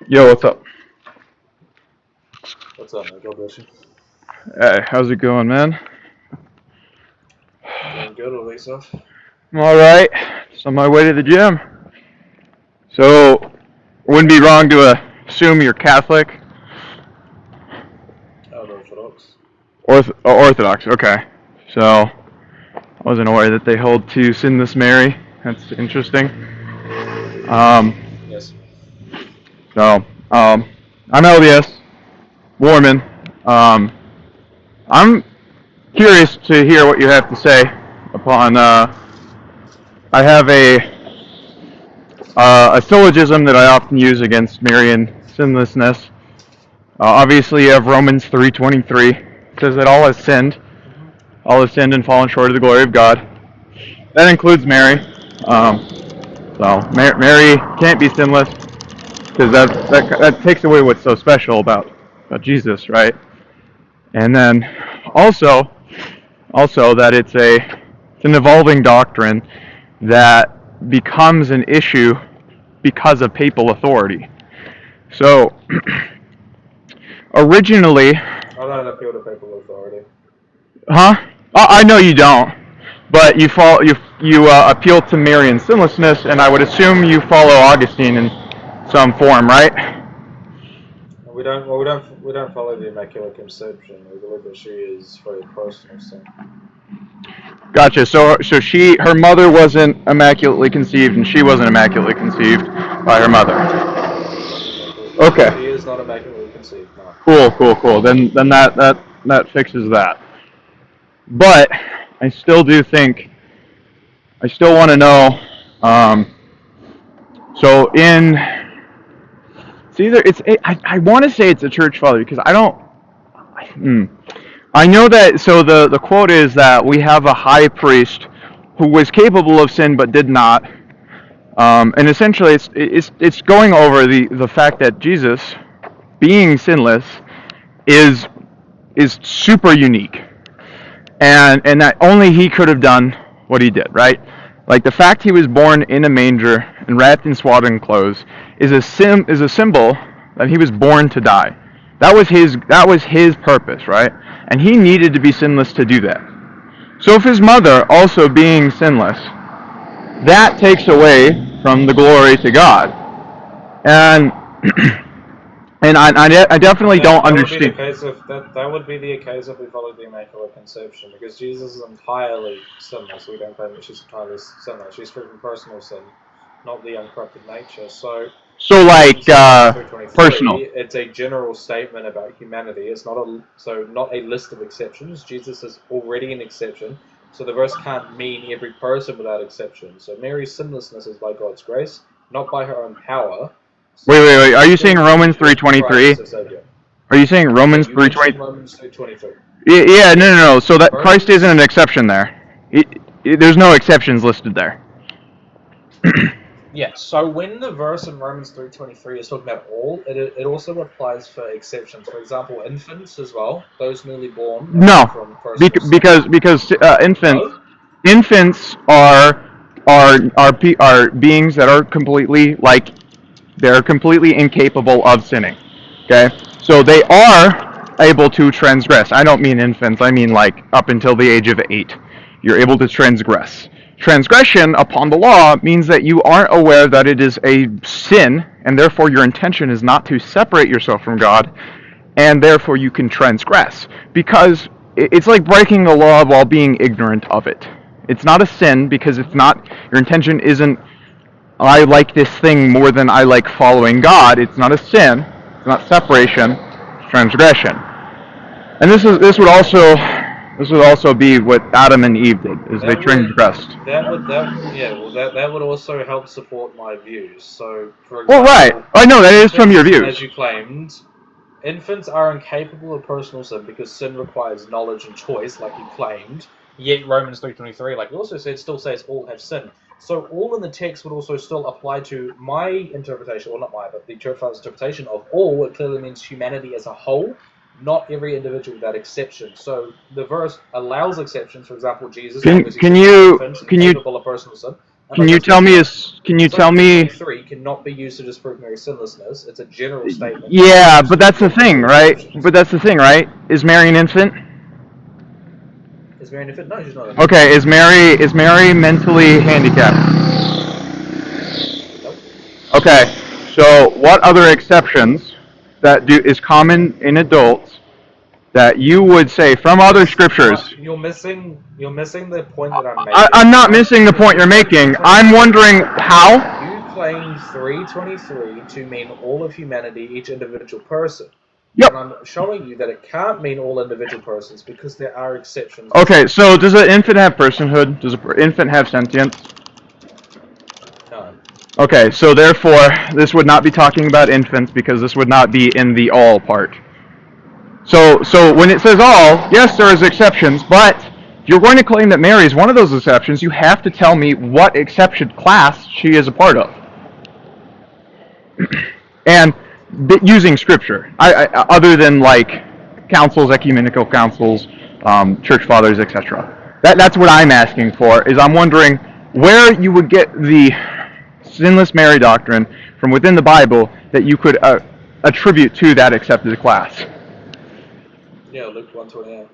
Yo, what's up? What's up, man? God bless you. Hey, how's it going, man? Going good, all these stuff. I'm alright. Just on my way to the gym. So, it wouldn't be wrong to assume you're Catholic? Elder Orthodox. Orthodox, okay. So, I wasn't aware that they hold to sinless Mary. That's interesting. Um, Yes. so, I'm LDS, Mormon. I'm curious to hear what you have to say upon, I have a syllogism that I often use against Marian sinlessness. Obviously, you have Romans 3:23. It says that all has sinned. Mm-hmm. All have sinned and fallen short of the glory of God. That includes Mary. Mary can't be sinless because that takes away what's so special about Jesus, right? And then also that it's an evolving doctrine that becomes an issue because of papal authority. So originally, I don't appeal to papal authority. huh? I know you don't, but you appeal to Marian sinlessness, and I would assume you follow Augustine in some form, right? We don't follow the Immaculate Conception. We believe that she is for a personal sin. Gotcha. So her mother wasn't immaculately conceived, and she wasn't immaculately conceived by her mother. She Okay. is not immaculately conceived. No. Cool. Then that fixes that. But I still do think I still want to know. Um, so in it's either I want to say it's a church father because I don't. I know that. So the quote is that we have a high priest who was capable of sin but did not. And essentially, it's going over the fact that Jesus, being sinless, is super unique, and that only he could have done what he did, right? Like the fact he was born in a manger and wrapped in swaddling clothes is a symbol that he was born to die. That was his purpose, right? And he needed to be sinless to do that. So if his mother also being sinless, that takes away from the glory to God. And and I definitely don't That would be the understand. case if that would be the case if we followed the Immaculate Conception, because Jesus is entirely sinless. We don't claim that she's entirely sinless. She's free from personal sin, not the uncorrupted nature. So So like Romans Romans 3:23, personal. it's a general statement about humanity. It's not a list of exceptions. Jesus is already an exception, so the verse can't mean every person without exception. So Mary's sinlessness is by God's grace, not by her own power. So Wait. Are you saying through Romans faith in Christ 3:23? as Savior. Are you saying Yeah, Romans you mentioned 3:20? Romans 3:23. Yeah, Yes. no. So that Christ isn't an Romans. exception there. There's no exceptions listed there. Yeah. So when the verse in Romans 3:23 is talking about all, it also applies for exceptions. For example, infants as well. Those newly born are free No, from personal sin. because No. infants are beings that are completely like they're completely incapable of sinning. Okay, so they are able to transgress. I don't mean infants. I mean like up until the age of 8, you're able to transgress. Transgression upon the law means that you aren't aware that it is a sin, and therefore your intention is not to separate yourself from God, and therefore you can transgress. Because it's like breaking the law while being ignorant of it. It's not a sin because it's not, your intention isn't, I like this thing more than I like following God. It's not a sin. It's not separation. It's transgression. And this would also be what Adam and Eve did, is they That would transgressed. that would also help support my views. So, for Well, right. example, I know that is from your infants, as views. you claimed, infants are incapable of personal sin because sin requires knowledge and choice, like you claimed. Yet Romans 3:23, like you also said, still says all have sinned. So all in the text would also still apply to my interpretation, well not my, but the Church Fathers' interpretation of all. It clearly means humanity as a whole, not every individual without exception. So the verse allows exceptions. For example, Jesus Can obviously can says an you infant can you incapable of personal sin. Can you tell me? Can you tell me? 23 cannot be used to disprove Mary's sinlessness. It's a general statement. Yeah, but that's the thing, right? But that's the thing, right? Is Mary an infant? Is Mary an infant? No, she's not. Okay, is Mary mentally handicapped? Nope. Okay, so what other exceptions that is common in adults that you would say from other scriptures? You're missing the point that I'm making. I'm not missing the point you're making. I'm wondering how. You claim 3:23 to mean all of humanity, each individual person. Yep. And I'm showing you that it can't mean all individual persons because there are exceptions. Okay, so does an infant have personhood? Does an infant have sentience? No. Okay, so therefore, this would not be talking about infants because this would not be in the all part. So when it says all, yes, there is exceptions, but if you're going to claim that Mary is one of those exceptions, you have to tell me what exception class she is a part of. And using scripture, other than like councils, ecumenical councils, church fathers, etc. That's what I'm asking for. Is I'm wondering where you would get the sinless Mary doctrine from within the Bible that you could attribute to that accepted class. Yeah, Luke 1:28.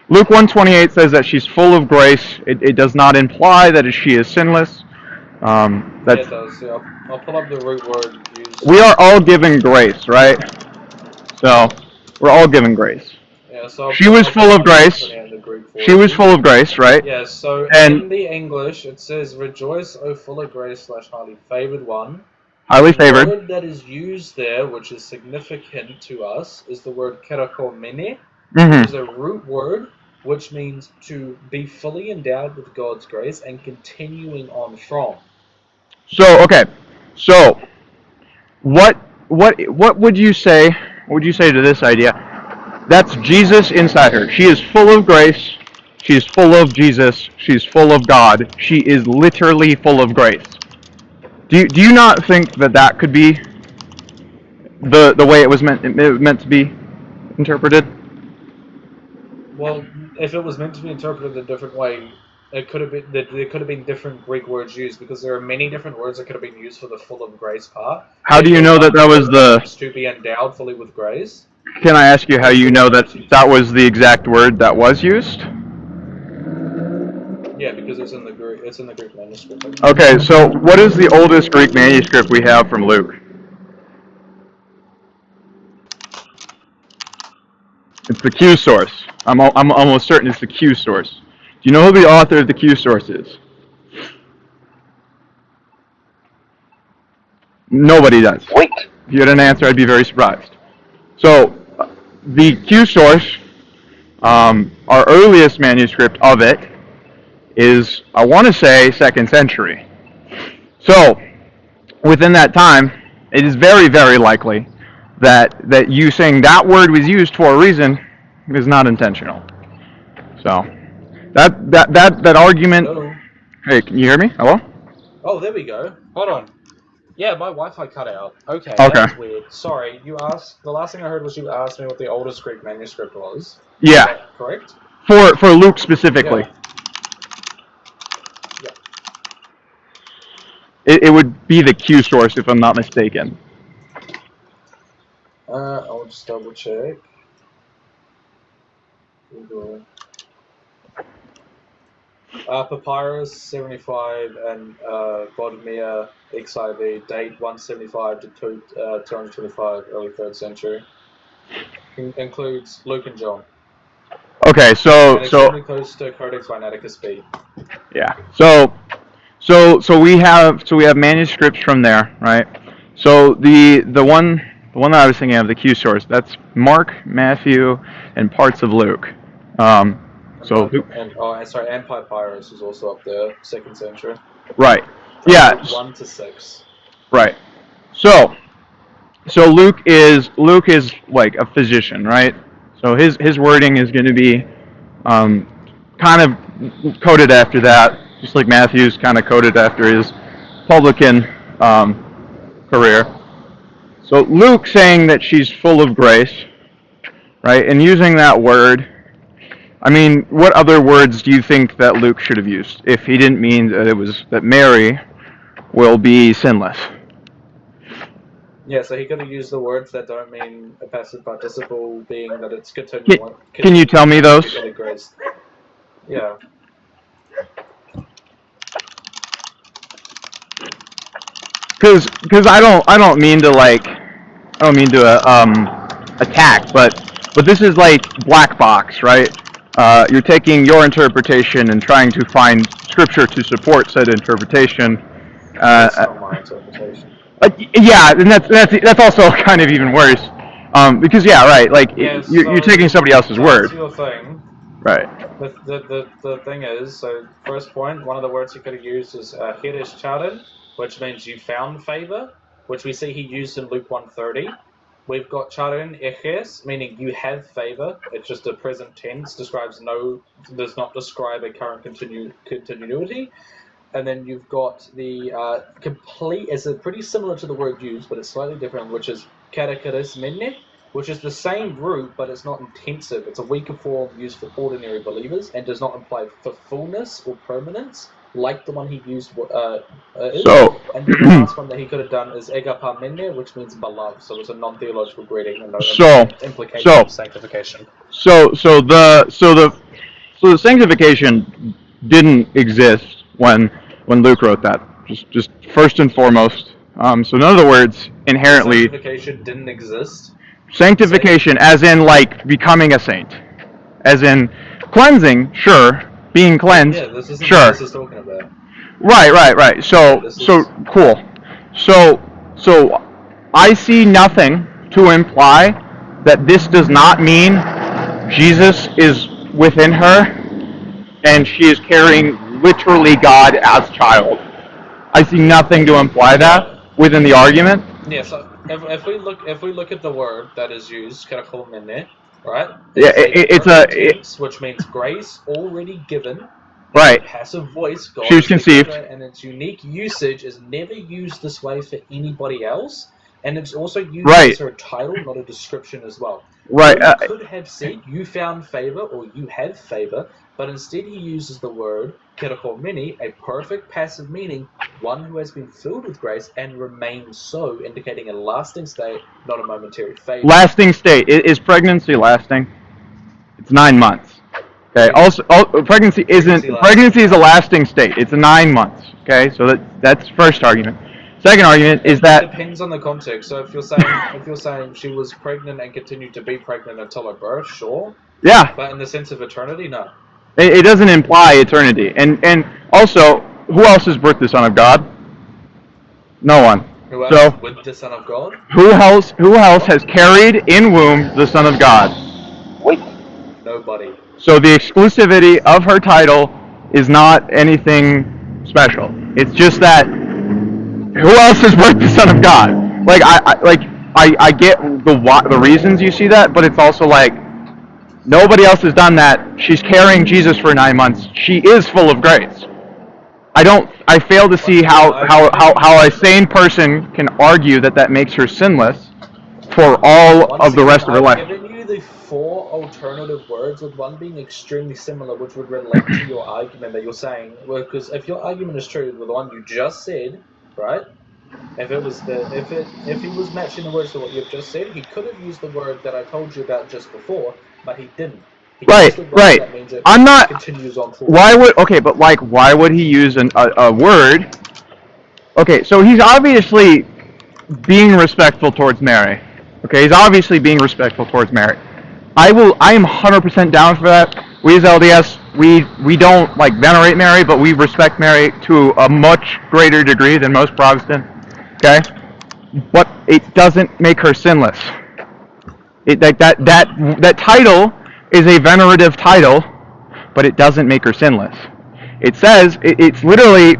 Luke 1:28 says that she's full of grace. It does not imply that she is sinless. Yeah, it does. Yeah, I'll pull up the root word used. We are all given grace, right? So we're all given grace. Yeah, so she was full of grace. She was full of grace, right? Yeah, so and in the English it says, "Rejoice, O full of grace / highly favored one." Highly favored. The word that is used there, which is significant to us, is the word kerakomene. Mm-hmm. It's a root word which means to be fully endowed with God's grace and continuing on from. So okay, so what would you say? What would you say to this idea? That's Jesus inside her. She is full of grace. She is full of Jesus. She's full of God. She is literally full of grace. Do you not think that could be the way it was meant to be interpreted? Well, if it was meant to be interpreted a different way, it could have been there could have been different Greek words used because there are many different words that could have been used for the full of grace part. How do you know that was the to be endowed fully with grace? Can I ask you how you know that was the exact word that was used? Yeah, because it's in the Greek manuscript. Okay, so what is the oldest Greek manuscript we have from Luke? It's the Q source. I'm almost certain it's the Q source. Do you know who the author of the Q source is? Nobody does. Wait. If you had an answer, I'd be very surprised. So, the Q source, our earliest manuscript of it, is, I want to say, 2nd century. So, within that time, it is very, very likely that you saying that word was used for a reason is not intentional. So, that argument... Hello? Hey, can you hear me? Hello? Oh, there we go. Hold on. Yeah, my Wi-Fi cut out. Okay, that's weird. Sorry, the last thing I heard was you asked me what the oldest Greek manuscript was. Yeah. Is that correct? For Luke specifically. Yeah. It would be the Q source if I'm not mistaken. I'll just double check. Papyrus 75 and Bodmir XIV, date 175 to 225, early 3rd century. Includes Luke and John. Okay, so close to Codex Sinaiticus B. Yeah. So we have manuscripts from there, right? So the one that I was thinking of, the Q source, that's Mark, Matthew, and parts of Luke. And Papyrus is also up there, 2nd century. Right. Yeah. 1 to 6. Right. So Luke is like a physician, right? So his wording is going to be kind of coded after that, just like Matthew's kind of coded after his publican career. So Luke saying that she's full of grace, right, and using that word, what other words do you think that Luke should have used if he didn't mean that Mary will be sinless. Yeah, so he could have used the words that don't mean a passive participle, being that it's continuing. Can you tell me those? Grace. Yeah. Because I don't mean to attack, but this is like black box, right? You're taking your interpretation and trying to find scripture to support said interpretation. That's not my interpretation. Yeah, and that's also kind of even worse. Because yeah, right, like Yeah, you're taking somebody else's word. That's your thing. Right. The thing is, so first point, one of the words he could have used is Hirish Charan, which means you found favor, which we see he used in Luke 1:30. We've got Charan Eches, meaning you have favor. It's just a present tense, does not describe a current continuity. And then you've got the pretty similar to the word used, but it's slightly different, which is karakaris menne, which is the same root, but it's not intensive. It's a weaker form used for ordinary believers and does not imply fullness or permanence, like the one he used is. So, and then the last one that he could have done is egapa menne, which means beloved. So it's a non-theological greeting and no implication of sanctification. So the sanctification didn't exist when Luke wrote that. Just first and foremost. So in other words, inherently, sanctification didn't exist. Sanctification, as in like becoming a saint, as in cleansing, sure, being cleansed, yeah, this isn't sure. What this is talking about. Right. So cool. So I see nothing to imply that this does not mean Jesus is within her and she is carrying literally God as child. I see nothing to imply that within the argument. Yeah, so if we look at the word that is used, karakolmene, right? It's which means grace already given. Right. Passive voice. God she was conceived. And its unique usage is never used this way for anybody else. And it's also used as a title, not a description as well. Right. You could have said, you found favor, or you have favor, but instead he uses the word, kerakomeni, a perfect passive meaning, one who has been filled with grace and remains so, indicating a lasting state, not a momentary favor. Lasting state. Is pregnancy lasting? It's 9 months. Okay. Also, pregnancy is a lasting state. It's 9 months. Okay. So that's first argument. Second argument is that it depends on the context. So if you're saying she was pregnant and continued to be pregnant until her birth, sure. Yeah. But in the sense of eternity, no. It doesn't imply eternity. And also, who else has birthed the Son of God? No one. Who else with the Son of God? Who else has carried in womb the Son of God? Nobody. So the exclusivity of her title is not anything special. It's just that who else has birthed the Son of God? Like I get the reasons you see that, but it's also like nobody else has done that. She's carrying Jesus for 9 months. She is full of grace. I fail to see how a sane person can argue that makes her sinless for all of the rest of her life. I've given you the 4 alternative words, with one being extremely similar, which would relate to your argument that you're saying. Because if your argument is true with the one you just said, right? If he was matching the words to what you've just said, he could have used the word that I told you about just before, but he didn't. Right. That means it I'm not. Continues on forward. Why would he use a word? Okay, so he's obviously being respectful towards Mary. Okay, he's obviously being respectful towards Mary. I am 100% down for that. We as LDS, we don't venerate Mary, but we respect Mary to a much greater degree than most Protestant. Okay, but it doesn't make her sinless. That title is a venerative title, but it doesn't make her sinless. It says it's literally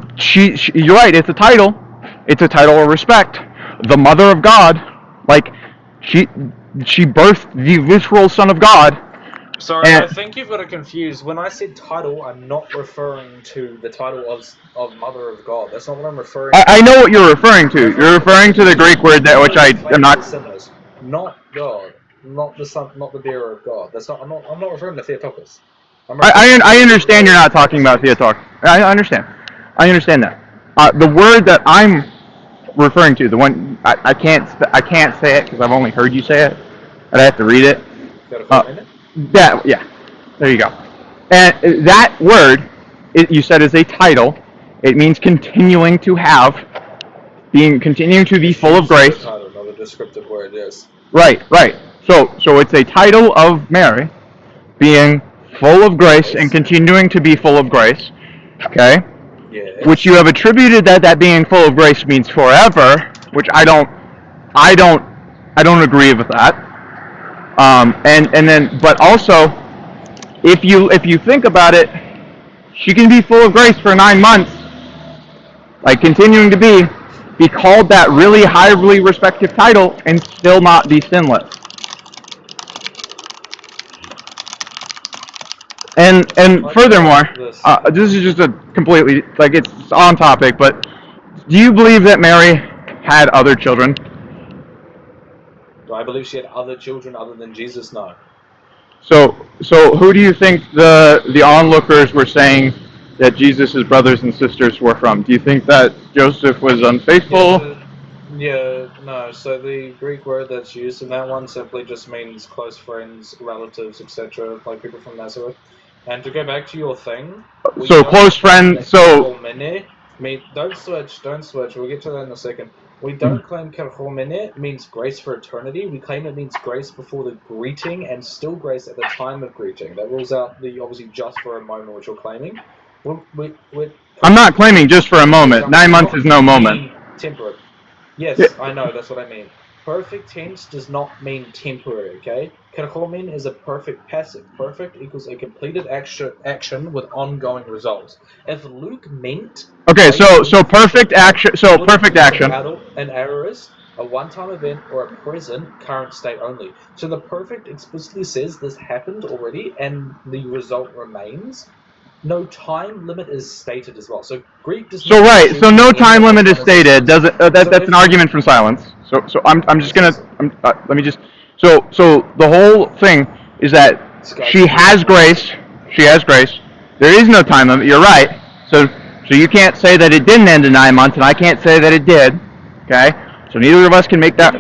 you're right. It's a title. It's a title of respect. The Mother of God, she birthed the literal Son of God. Sorry, I think you've got it confused. When I said title, I'm not referring to the title of Mother of God. That's not what I'm referring to. I know what you're referring to. You're referring to the Greek word which I am not. Sinners, not God, not the Son, not the bearer of God. That's not. I'm not referring to Theotokos. I understand you're not talking about Theotokos. I understand that. The word that I'm referring to, the one I can't say it because I've only heard you say it, and I have to read it. Yeah, there you go. And that word, you said, is a title. It means continuing to have, continuing to be full of grace. It's a title, not a descriptive word, yes. Right. So it's a title of Mary, being full of grace and continuing to be full of grace. Okay. Yes. Which you have attributed that being full of grace means forever, which I don't agree with that. And then, but also, if you think about it, she can be full of grace for 9 months, like continuing to be called that really highly respected title and still not be sinless. And furthermore, this is just a completely, like, it's on topic, but do you believe that Mary had other children? Do I believe she had other children other than Jesus? No. So who do you think the onlookers were saying that Jesus' brothers and sisters were from? Do you think that Joseph was unfaithful? No. So the Greek word that's used in that one simply just means close friends, relatives, etc., like people from Nazareth. And to go back to your thing, so close friends. So don't switch. We'll get to that in a second. We don't claim kerchomene means grace for eternity. We claim it means grace before the greeting and still grace at the time of greeting. That rules out the obviously just for a moment, which you're claiming. I'm not claiming just for a moment. 9 months is no moment. Temporary. Yes, I know, that's what I mean. Perfect tense does not mean temporary, okay? Kerchomen is a perfect passive. Perfect equals a completed action with ongoing results. If Luke meant... Okay, so perfect action, perfect action. An aorist, a one-time event, or a present, current state only. So the perfect explicitly says this happened already and the result remains. No time limit is stated as well. So Greek does not... So no time limit is stated. Doesn't that's an argument from silence. So I'm just gonna let me just so the whole thing is that she has grace. She has grace. There is no time limit. You're right. So you can't say that it didn't end in 9 months, and I can't say that it did. Okay. So neither of us can make that.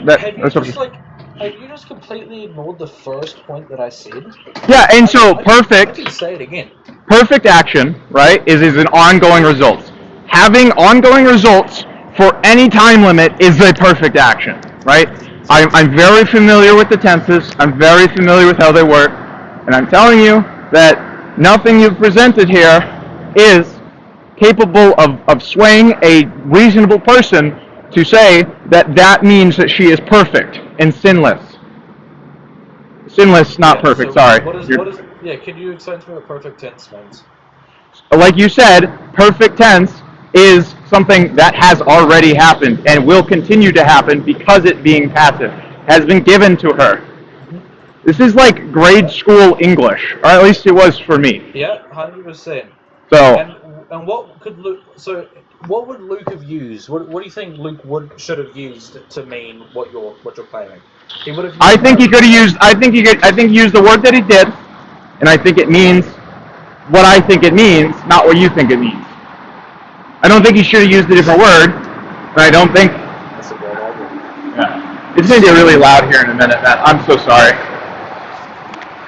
Have you just completely ignored the first point that I said? Yeah, and so perfect. I can say it again. Perfect action, right, is an ongoing result. Having ongoing results for any time limit is a perfect action, right? I'm very familiar with the tenses. I'm very familiar with how they work. And I'm telling you that nothing you've presented here is capable of swaying a reasonable person to say that means that she is perfect and sinless. Sinless, not perfect, sorry. Can you explain to me what perfect tense means? Like you said, perfect tense is something that has already happened and will continue to happen because it being passive has been given to her. This is like grade school English, or at least it was for me. Yeah, 100%. So, and what could Luke? So, what would Luke have used? What do you think Luke should have used to mean what you're claiming? He would have. I think he could have used. I think he used the word that he did, and I think it means what I think it means, not what you think it means. I don't think he should have used a different word, and I don't think. That's a great argument. Yeah. It's going to get really loud here in a minute, Matt. I'm so sorry.